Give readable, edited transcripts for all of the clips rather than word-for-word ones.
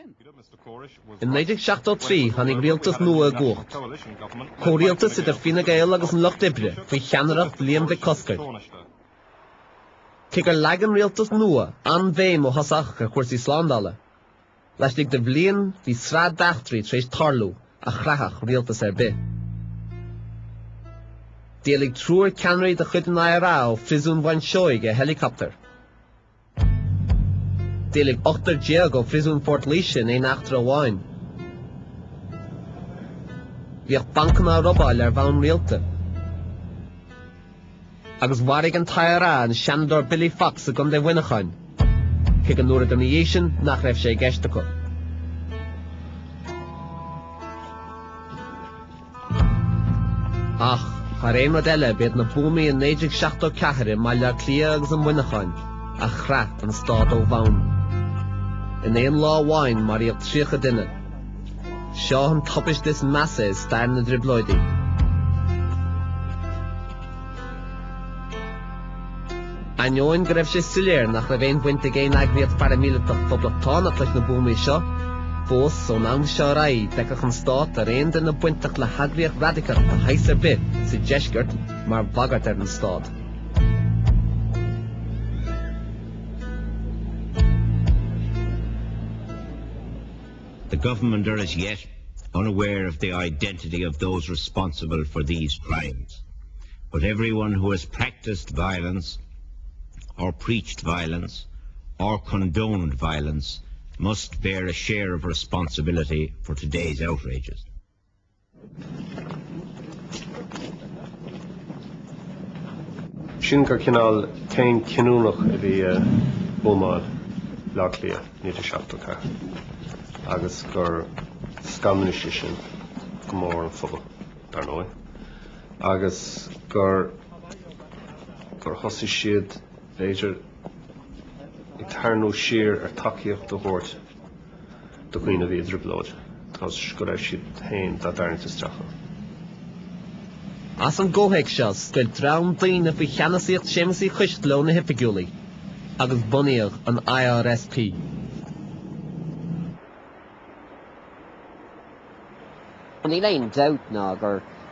In 1973 hanig rialtas nua gocht. Có rialtas idir fine Gaeil agus an Loch Ibre, faoi cheannacht Liam de Coscair. Cigar lagan rialtas nua, an bhéim ó hasach ar chuirsaí slándala. Leis dig de bblion hí srad dachtrí tréis tarlú a chrachach rialtas ar bith. Déalaigh trúr ceanraí de chuid an IRA ó frisún bhain seoig a helicopter. Déalaigh 8 déag ó frisún Fort Leishin é nachtar amháin. Bhíoh bancanna Robáil ar bhain rialta. Agus bharig an IRA an seanadóir Billy Fox a gom de Winnechain. Cig an nuair an éisian nach raibh sé gceiste go. Ach, har éon rud eile bead na búmaí in 1974 maiile clia agus an Winnechain a chreat an Stáit ó bhain. In éon lá bháin mar íocht tríocha duine. Seo an topis dis massa is stair na driblóidí. Aneoin go raibh sé suiléir nach raibh éon bhainte géin agriad paramíleach poblachtóirí leis na búmaí seo, fós ón ang seo raí deicach an Stáit ar éon den na buintach le hagriach radicach a heis ar bith sa deisceart mar bhagart ar an Stáit. The government are as yet unaware of the identity of those responsible for these crimes. But everyone who has practiced violence or preached violence or condoned violence must bear a share of responsibility for today's outrages. Sin gur cinál céin cinúnach a bhí bómáil láchlia níodir seachtacha. Agus gur scamaniste sin go mór an phobal dar nói. Agus gur thosaigh siad léidir i tarnú siar ar tacaíocht do chóirt do chuoine bhí driblóid. Tás go raibh siad hain dá darnta isteach. As an ggóthaigh seo scoil drám daoine faoi cheannasaíocht séamasaí chuistló na hifigúlaí agus bunaíodh an IRSP. Ní léon doubt ná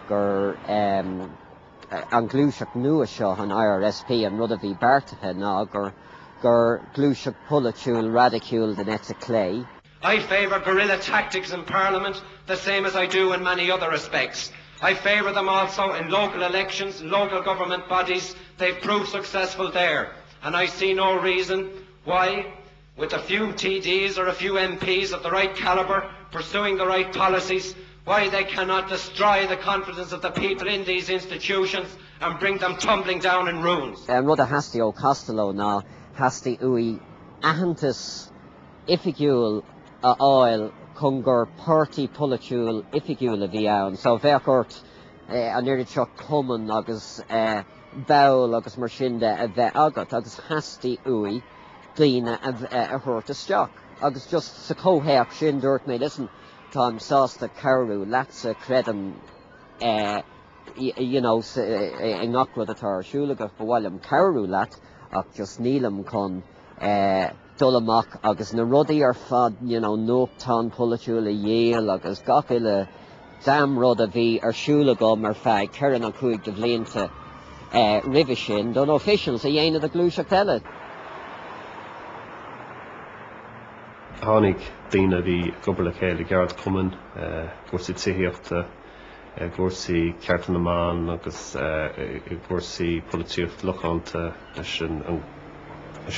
gur an glúiseach nua seo an IRSP an rud a bhí beartaithe ná gur glúiseach polachúil radicúil den Etta Clay. I favour guerrilla tactics in Parliament the same as I do in many other respects. I favour them also in local elections, local government bodies. They've proved successful there. And I see no reason why, with a few TDs or a few MPs of the right calibre pursuing the right policies, why they cannot destroy the confidence of the people in these institutions and bring them tumbling down in ruins. Rud a hasti ó Costello ná hasti ui ahantas ifigúil a áil chun gur party polachúil ifigúil a bhí ann. So bheadh an irid seo cumann agus bail agus mar sin de a bheith agat agus hasti ui daoine a thuirt isteach. Agus just sa cóthaíoch sin dúirt mé listen, Tom sásta carú latsa credan in acrad atá siúlaga bhhailm carú lat ach just nílam chun dulamach agus na rudaí ar fad nóchtán polachúla dhéal agus gach ile dam rud a bhí ar siúlaga mar feadh ceann an chuig de bhlianta ribhe sin don officials a dhéanamh a glúiseacht eile. Tháinig daoine bhí gobal chéile geart cumann, gúirsaí tíochta, gúirsaí cearta na mán agus gúirsaí políocht locánta leis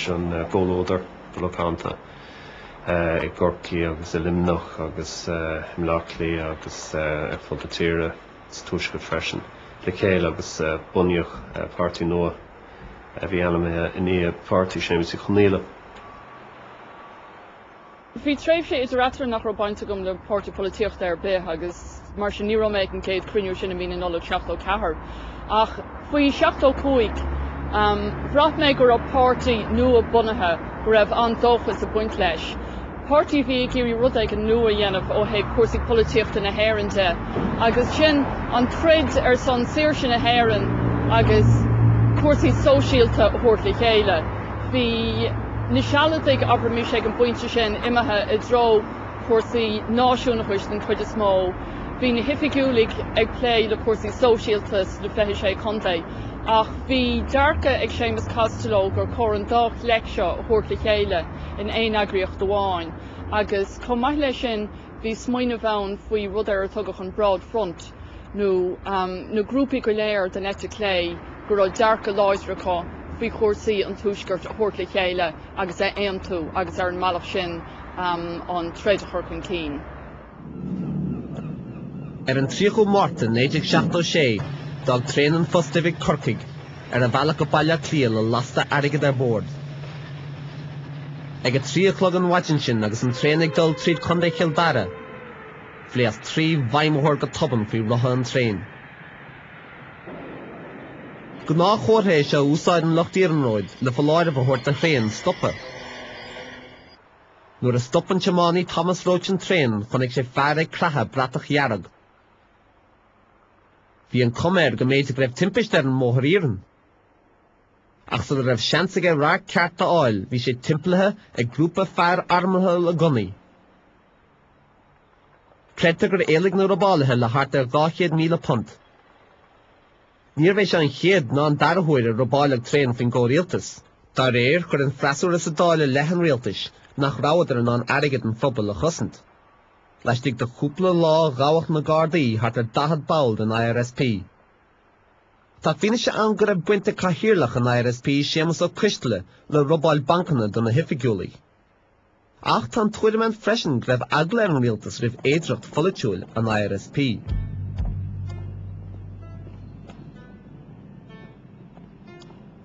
an gólódar locánta. I Gorky agus limnach agus imláchlaí agus fud tíre tuaisceart freisin. Le chéile agus buneoch pártaí nua bhí anam in pártaí séamasí choníile. Bhí tréimh sé is ratar nach Robáinte gom le pártaí políocht ar bith agus mar sin ní raibh an céad cruinniú sin a bhí in 1974. Ach faoi 1975 bhraith mé gur pártaí nua bunathe go raibh an dóchas a buint leis. Pártaí bhí géirí rud ag an nua dhéanamh ó thaobh cuasaí políochta na hÉireannta agus sin an trid ar son saoir sin na hÉireann agus cuasaí sóisialta thuirt le chéile. Bhí na sealaigh aber mí sé an buinte sin imethe i dro cuasaí náisiúnachais den chuid is mó. Bhí na hifigiúlaigh ag plé le cuasaí sóisialtas le feitheadh sé chondae. Ach bhí dearcha ag Seamus Costello gur chur an dách leicse a thuairt le chéile in éagraíocht doháin. Agus chomh maith lei sin bhí smaoine bheann faoi rud ar tugach an Broad Front nó grúpaí go léir den Ete Clé gur raibh dearcha láithreacha faoi chósaí an Tuaisceart a thuairt le chéile agus é aimtú agus ar an malach sin an tréidechar chun cín. An tríochú Márta 1976 dag tréan fostivig Corcaig ar a bhealach go baile clíal le lasta airgid ar bord. Ag a 3 o'clock an waidin sin agus an tréan ag dul tríd chondae Kilbarra, phléas 3 bhaimóthir go toban faoi rotha an tréan. Go ná chóirtha seo úsáid an Loch Díreanróid le foláir a bhórt an tréan stoppa. Nuair a stoppan teamánaí Thomas Roach an tréan chunig sé fear ag cratha bratach dhearag. Bhí an coméir go méid raibh timpiste ar an móthir íorann. Ach sa raibh seansaigh ar rá cearta áil bhí sé timplathe ag grúpa fear armathe le gunaí. Creidte gur éalaigh na robáilathe le thart ar 200,000 punt. Níor bheidh sé an chéad ná an darthúir Robáil Traenach fin go rialtas. Tá réir chur an freasúr is a dáile leith an rialtas nach ráidir an airgid an phobal le chosint. Leistigh de chúpla lá gáhach na Gardaí hart ar 10 bail den IRSP. Tá fine se an gur raibh buinte caithearlach an IRSP séamas ó cristale le Robáil bancanna don na hifigiúlaigh. Ach tá an tuairisc freisin raibh agla ar an rialtas raibh éadreacht folitiúil an IRSP.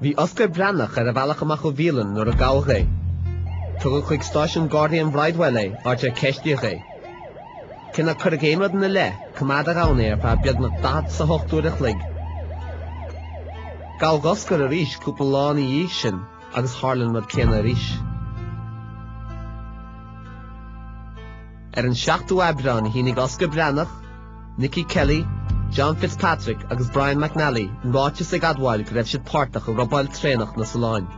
Bhí Osgur Breatnach ar a bhealach amach ó bhíolann nuair a Gaeilgeoirí. Tugadh chuig stáisiún Guardian Bridewell áit ar ceistíoch é. Cinna chur a géanrad na le, cumad a gána ar fa beag na dad sa hochtúireach lig. Gáil Osgur a ríis cúpla lána dhíos sin agus tharlann rud céanna a ríis. Ar an 7ú Eabrán hínig Osgur Breatnach, Nicky Kelly, John Fitzpatrick agus Brian McNally ráitis ag admhail go raibh siad páirteach a Robáil Traenach na Solláine.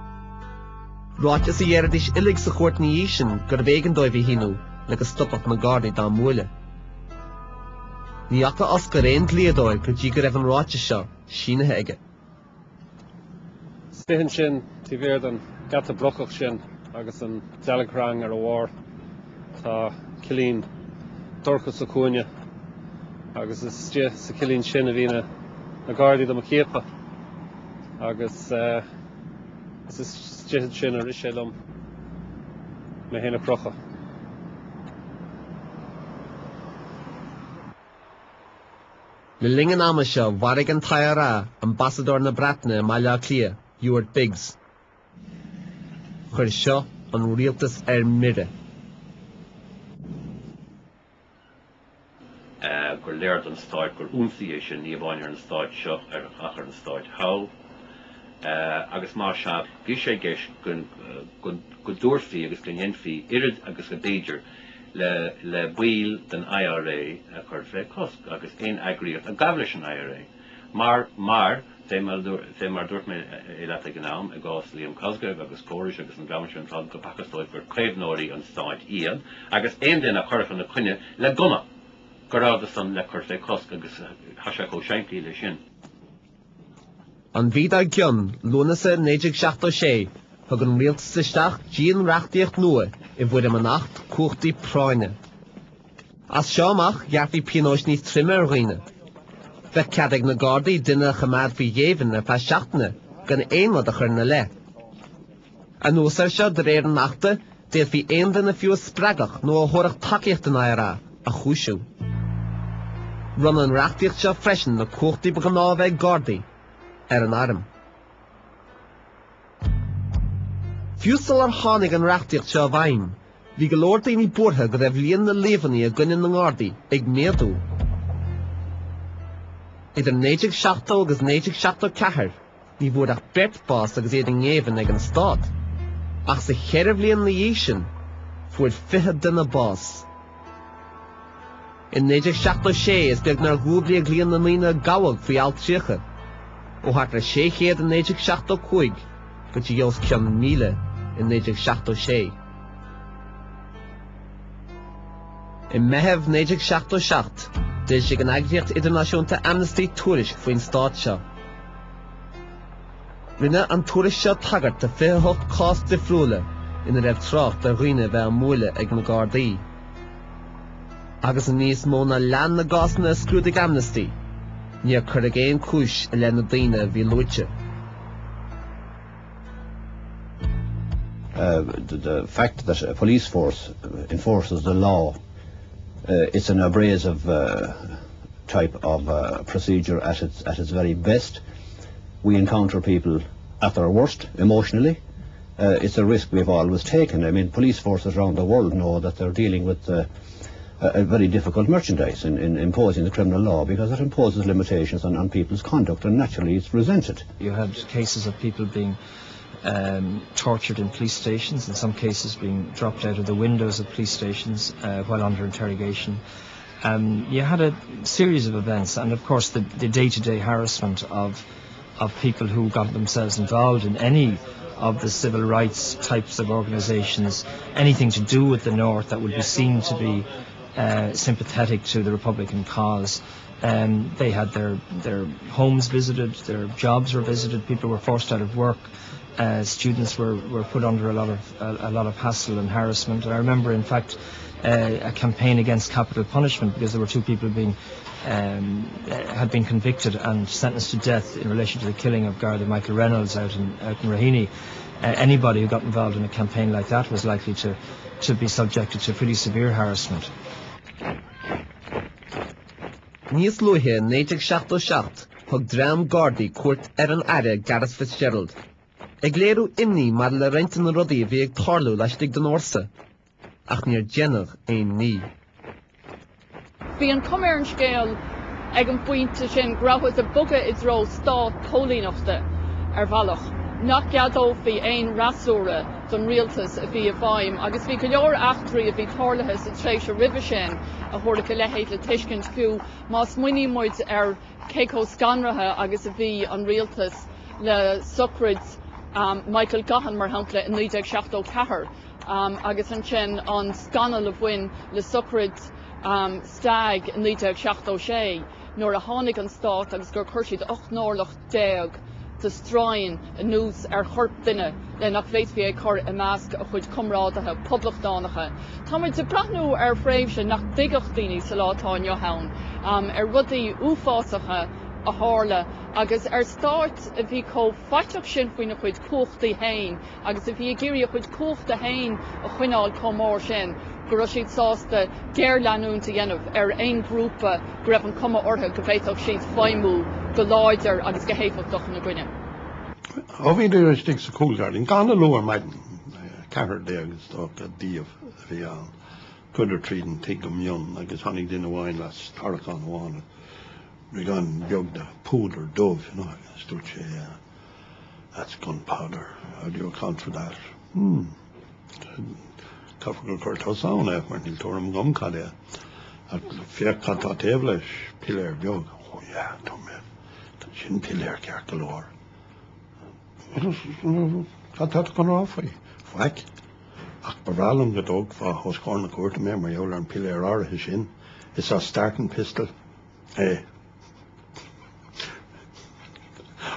Ráitis a dhéireadis illig sa chuairt na dhíos sin gur bhégan dóibh híniú legus stoppach na Gardaí dá múile. Ní acha Oscar éon gliadóid go dtí go raibh an ráitis seo sínathe aige. Stihan sin tí bhéir an gata blochach sin agus an dealagrang ar a bhár tá cilín dorchas sa cúine agus is stie sa cilín sin a bhína na Gardaí do Machépa agus is stie sin a ris lom me héna crocha. Le lingan ama seo bharig an taire ambassador na Breatna Maile Clia, Ewart Biggs. Chuir seo an rialtas ar mire. Gur léirt an Stáit gur úmsaí sin ní bhain ar an Stáit seo ar achar an Stáit how. Agus mar sead bhí sé geis go dúirfií agus go nhéinfií irid agus go déidir le buil den IRA a chuir fé cosc agus éon eagraíocht a gabhleis an IRA. Mar té mar dúirt mé é leat gnám a gás líam cosgaibh agus córis agus an gamanisiún tá go Pakistáid gur créimhnóirí an Stáit iad agus éon den a chuirchan na cuine le gona gorádas an le chuir fé cosc agus hasise go seimpí le sin. An bhíd ar gcionn lúnasa 1976 thug an rialtas isteach díon reachtaíocht nua I bhfuid am an acht cuachtaí práine. As seo amach gheartaí pianóis níos trime ar roiine. Bheith ceadaigh na Gardaí duine chamad bhí dhéhann ar feadh seachtaine gan éonmod a chur na le. An úsar seo de réir an achta déad bhí aon duine fiú spregach nó a thorach takeíocht an IRA a chúisiú. Run an reachtaíocht seo freisin na cuachtaí ba gan ábheith Gardaí ar an arm. Fiúsal ar tháinig an reachtaíocht seo bhaim, bhí go leor daoine buairthe go raibh líon na léimhní a gcoinne na Gardaí ag méadú. Idir 1970 agus 1974 ní bhuair ach bert bás agus iad an ngéimhin ag an Stáit. Ach sa cheirh líon na dhé sin, fuair 20 duine bás. In 1976 is beag nar gúblaí ag líon na mína gabhadh faoi altriacha, ó thart ar 600 in 1975 go dtí gheos 100,000 in 1976. In mehef 1977, dil sig an agriacht idirnáisiúnta Amnesty tuairisc faoin Stáit seo. Rinne an tuairisc seo tagart de 28 cás difriúla ina raibh trácht a roinne bheith múile ag na Gardaí. Agus an níos mó na lean na cásanna scrúdaigh Amnesty, níor chuir géin cúis a le na daonna bhí luaigh. The fact that a police force enforces the law, it's an abrasive type of procedure at its very best. We encounter people at their worst emotionally. It's a risk we've always taken. I mean, police forces around the world know that they're dealing with a very difficult merchandise in imposing the criminal law, because it imposes limitations on people's conduct, and naturally it's resented. You had cases of people being tortured in police stations, in some cases being dropped out of the windows of police stations while under interrogation. You had a series of events, and of course the day-to-day harassment of people who got themselves involved in any of the civil rights types of organisations, anything to do with the North that would be seen to be sympathetic to the Republican cause. They had their homes visited, their jobs were visited, people were forced out of work. Students were put under a lot of hassle and harassment. And I remember, in fact, a campaign against capital punishment, because there were two people had been convicted and sentenced to death in relation to the killing of Garda Michael Reynolds out in Raheny. Anybody who got involved in a campaign like that was likely to be subjected to pretty severe harassment. Níos luaithe 1977 thug drám Gardaí cuairt an aire Gareth Fitzgerald. Ag léirú imní mar le reintean na rudaí bhí ag tarlú leis ag den orsa, ach níor déanamh aon ní. Bhí an cumair an scéal ag an pointe sin grabhas a buga is ró Stáit cólíneachta bhealach. Nach geadóh bhí aon rasúra don rialtas a bhí a bhaim, agus bhí go leor achtraí a bhí tarlaithe sa tréis a ribhe sin a thuirla go lehéad le tuiscint fiú, más muoine muid céco scanrathe agus a bhí an rialtas le sucrid Michael Gahan mar hampla in 1974, agus an sin an scanal a bhain le sucrid stag in 1976, nuair a tháinig an Stáit agus gur chuir siad 8 nárlach déag de stráin a nús chorp duine le nach bhéit bhí chur i measc a chuid cumrádathe poblachtóirí. Tá muid de brathnú fréimhse nach digach daoine sa látáin Johann rudaí uafásacha a hála, agus Stáit a bhí có faiteach sin faoin a chuid cóchtaí hain, agus a bhí géirí a chuid cóchta hain a chuineáil comór sin, go raibh siad sásta géar leanúnta dhéanamh aon grúpa go raibh an cuma ortha go bhféadfadh siad feidhmiú go láidir agus go héifeachtach na gcuine. Ó bhí dúir stig sa cúlgáin, gan a lóir maidin cehar dé agus tóg a díomh a bhí an chuidir tríd an tig go mion, agus tháinig duine bháin leis tarachán bhána. We gone beag the powder dove, you know, that's gunpowder. How do you account for that? Cafugal Curtos on when he'll torn gum cadea. At Fiat Cata Tablish, Pillar Beag. Oh, yeah, Tommy. Shin Pillar Carcalor. Catat gone off. Whack. Akbaralum the dog for Hoscorn Court, memory, you'll learn Pillar or his shin. It's a starting pistol. Hey.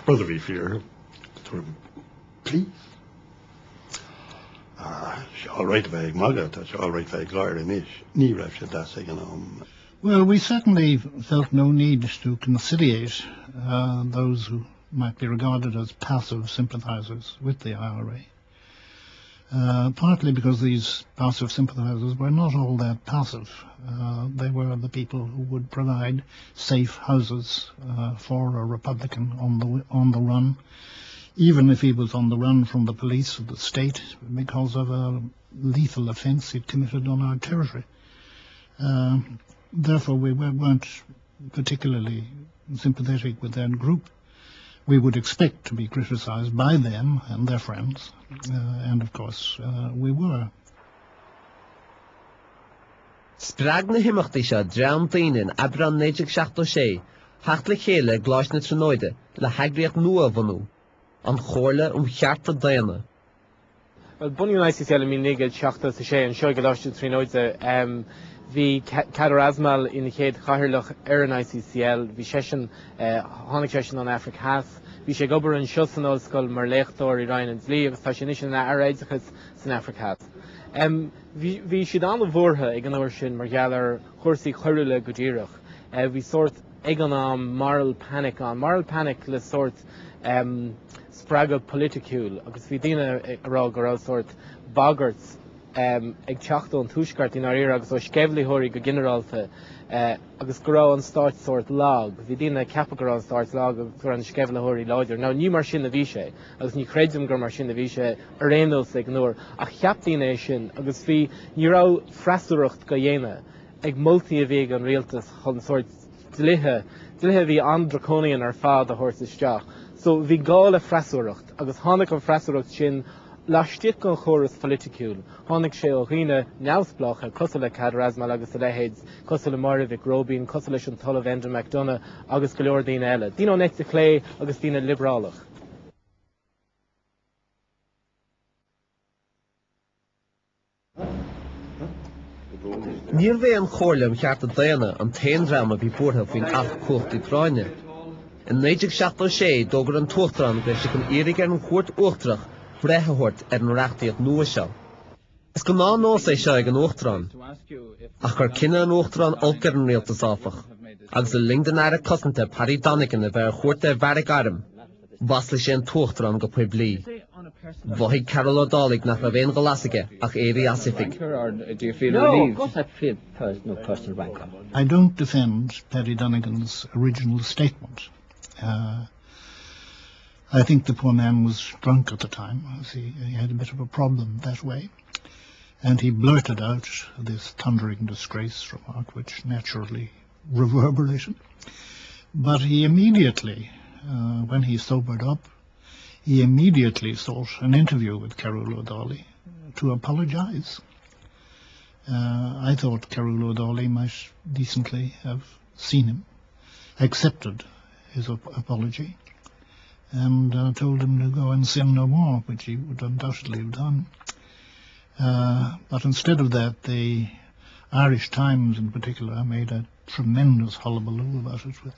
Brother be fear. Please. All right, very mugger. That's all right, very glory in knee ref should that say, Well, we certainly felt no need to conciliate those who might be regarded as passive sympathisers with the IRA. Partly because these passive sympathisers were not all that passive. They were the people who would provide safe houses for a Republican on the run, even if he was on the run from the police of the state because of a lethal offence he'd committed on our territory. Therefore, we weren't particularly sympathetic with that group. We would expect to be criticised by them and their friends, and of course we were. Sprag na himachtaí seo dream daoine abran 1976, hacht le chéile gláis na tróide le heagórach nua bhanú, an chomhairle chearta daonna. Well, bunny nice to tell me nigga chachta to say and show gelash to tróide Bhí cadarasmal in chéad chathirlach ar an ICCL, bhí sesin tháinig sesin an Afric Has, bhí sé gobar an sios an ollscoil mar léachtóir I Ryan an Dlí, agus tá sé níos an aréidechas san Afric Has. Bhí siad an bhórtha ag an uair sin mar gheall ar chórsaí choiriúla go díreach. Bhí sort ag an moral panic le sort spragad politicúil, agus bhí daoine ará go rá sort baggarts ag teachtú an Tuaisceart in áir agus ó scebhlaíthóirí go generalta agus go rá an Stáit sort lag. Bhí daoine ceapa go rá an Stáit lag agus gur an scebhlaíthóirí láidir. Ná ní mar sin a bhí sé, agus ní chreidim gur mar sin a bhí sé ar réonús ag an uair. A cheap daoine sin agus bhí ní rá freasúireacht go dhéine ag moltaí a bhí an rialtas chun sort dlithe bhí an dracónaíon ar fád a thuirt isteach. So bhí gáil a freasúireacht agus tháinig an freasúireacht sin Láistíoch an chóras politicúil, tháinig sé ó dhaoine neamhspleácha cosúil le cadarasmal agus a lehéid, cosúil le Marvick Robín, cosúil leis an talamh Enda McDonough agus go leor daoine eile. Daoine net a clé agus daoine liberálach. Níor bheith an chomhairlim chearta daonna an taon drama bhí buartha faoin ach cuachtaí Práine. In 1976 dógur an tuachtarán go leis an éirigh ar an chuairt uachtarach breithiúirt ar an reachtaíocht nua seo. Is go ná nós é seo ag an uachtarán, ach gur cinenne an uachtarán olcar an rialtas áfach, agus a lingdan aire cosanta Paddy Donegan a bheith chuirta bharraigh arm, bas lei sé an tuachtarán go puiblií. Bhaigh Carol O'Dálaigh nach ra bhéon go lasige ach éirí asifig. Do you feel relieved? No, of course I feel no personal rancor. I don't defend Paddy Donegan's original statement. I think the poor man was drunk at the time. He had a bit of a problem that way. And he blurted out this thundering disgrace remark, which naturally reverberated. But he immediately, when he sobered up, he immediately sought an interview with Carol O'Donnell to apologize. I thought Carol O'Donnell might decently have seen him, accepted his apology, and told him to go and sin no more, which he would undoubtedly have done. But instead of that, the Irish Times in particular made a tremendous hullabaloo about it, with,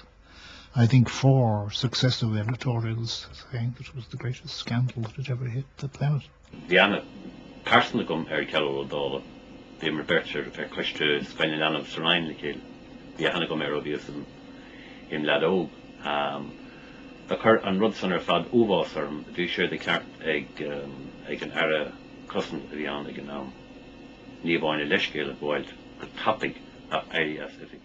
I think, 4 successive editorials saying that it was the greatest scandal that had ever hit the planet. Daonna, personally come Carol O'Donnell, the Roberta question spending on Solláine le chéile. Daonna come obvious in Lado. Occur an rud san ar fad uavás arm, bhí sé de ceart ag an aire cosm a bhí an ag an ní bháinne leiscéil a bhailt go tapig a éirí asifig.